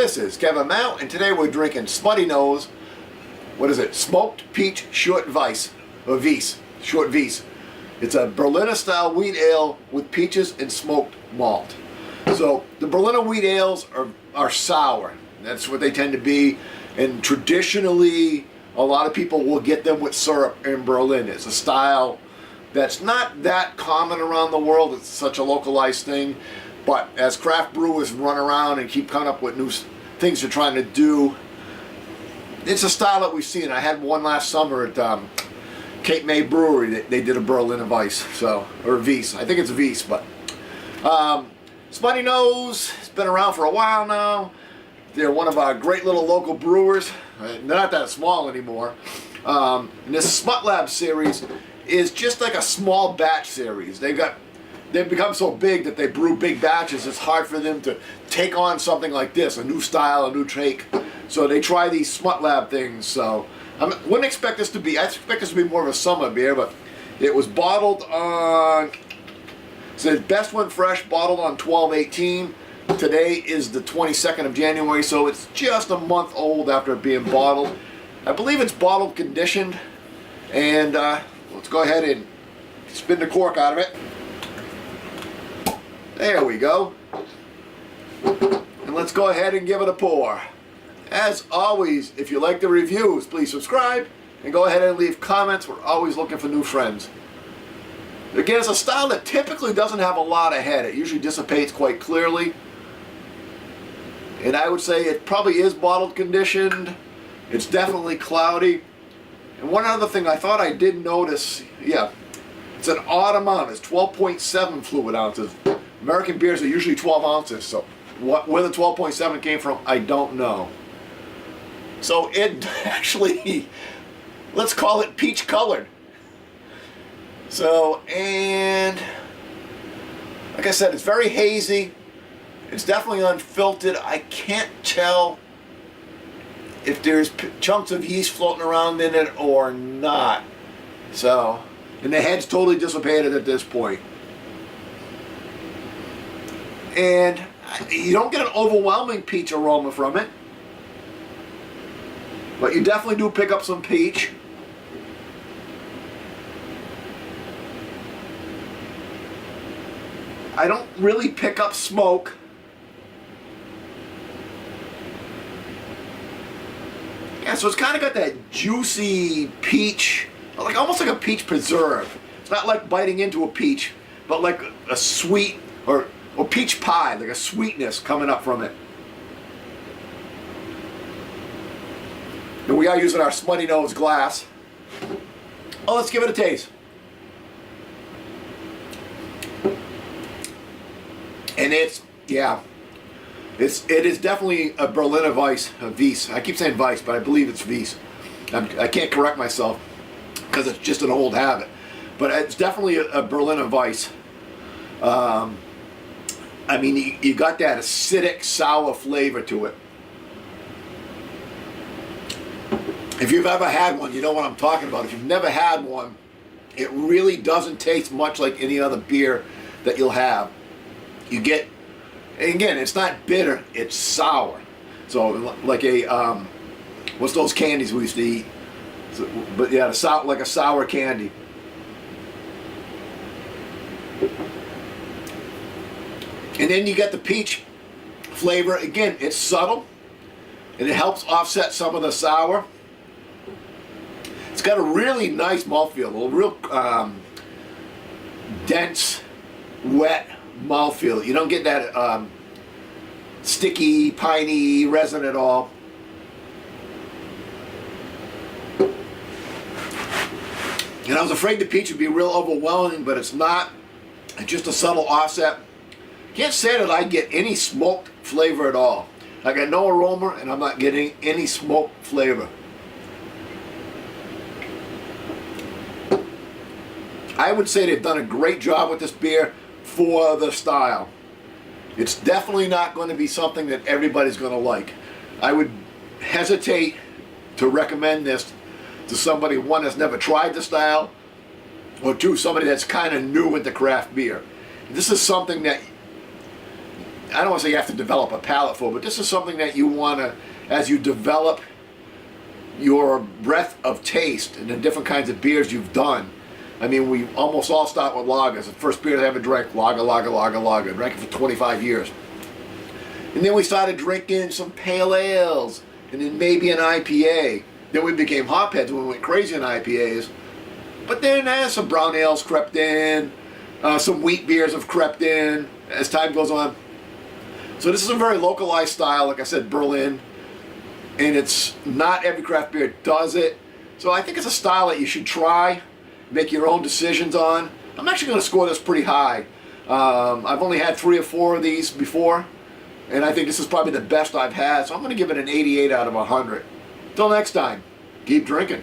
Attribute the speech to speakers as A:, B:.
A: This is Kevin Mount, and today we're drinking Smutty Nose. What is it? Smoked Peach Short Weisse, or Weisse, Short Weisse. It's a Berliner style wheat ale with peaches and smoked malt. So the Berliner wheat ales are sour. That's what they tend to be, and traditionally a lot of people will get them with syrup in Berlin. It's a style that's not that common around the world. It's such a localized thing. But as craft brewers run around and keep coming up with new things they're trying to do, it's a style that we've seen. I had one last summer at Cape May Brewery. They did a Berliner Weisse, or Weisse. I think it's Weisse, but Smutty Nose has been around for a while now. They're one of our great little local brewers. They're not that small anymore. And this Smut Lab series is just like a small batch series. They've become so big that they brew big batches. It's hard for them to take on something like this, a new style, a new take. So they try these Smut Lab things. So I wouldn't expect this to be, I expect this to be more of a summer beer, but it was bottled on, so best when fresh, bottled on 12/18. Today is the 22nd of January, so it's just a month old after being bottled. I believe it's bottled conditioned, and let's go ahead and spin the cork out of it. There we go. And let's go ahead and give it a pour. As always, if you like the reviews, please subscribe and go ahead and leave comments. We're always looking for new friends. Again, it's a style that typically doesn't have a lot of head. It usually dissipates quite clearly. And I would say it probably is bottled conditioned. It's definitely cloudy. And one other thing I thought I did notice, yeah, it's an odd amount. It's 12.7 fluid ounces. American beers are usually 12 ounces, so where the 12.7 came from, I don't know. So it actually, let's call it peach colored. So, and like I said, it's very hazy. It's definitely unfiltered. I can't tell if there's chunks of yeast floating around in it or not. So, and the head's totally dissipated at this point. And you don't get an overwhelming peach aroma from it, but you definitely do pick up some peach. I don't really pick up smoke. Yeah, so it's kind of got that juicy peach, like almost like a peach preserve. It's not like biting into a peach, but like a sweet or peach pie, like a sweetness coming up from it. And we are using our Smutty Nose glass. Oh, let's give it a taste. And it's, yeah, it is definitely a Berliner Weisse. I keep saying Weisse, but I believe it's Weisse. I can't correct myself because it's just an old habit. But it's definitely a Berliner Weisse. I mean, you got that acidic, sour flavor to it. If you've ever had one, you know what I'm talking about. If you've never had one, it really doesn't taste much like any other beer that you'll have. You get, and again, it's not bitter, it's sour. So like a, what's those candies we used to eat? So, but yeah, like a sour candy. And then you get the peach flavor. Again, it's subtle, and it helps offset some of the sour. It's got a really nice mouthfeel, a real dense, wet mouthfeel. You don't get that sticky, piney resin at all. And I was afraid the peach would be real overwhelming, but it's not. It's just a subtle offset. Can't say that I get any smoked flavor at all. I got no aroma, and I'm not getting any smoked flavor. I would say they've done a great job with this beer for the style. It's definitely not going to be something that everybody's going to like. I would hesitate to recommend this to somebody, one, that's never tried the style, or two, somebody that's kind of new into craft beer. This is something that I don't want to say you have to develop a palate for, but this is something that you want to, as you develop your breadth of taste and the different kinds of beers you've done. I mean, we almost all start with lagers. The first beer I ever drank, lager. I drank it for 25 years. And then we started drinking some pale ales, and then maybe an IPA. Then we became hopheads when we went crazy on IPAs. But then some brown ales crept in, some wheat beers have crept in as time goes on. So this is a very localized style, like I said, Berlin. And it's not every craft beer does it. So I think it's a style that you should try, make your own decisions on. I'm actually going to score this pretty high. I've only had 3 or 4 of these before, and I think this is probably the best I've had, so I'm going to give it an 88 out of 100. Till next time, keep drinking.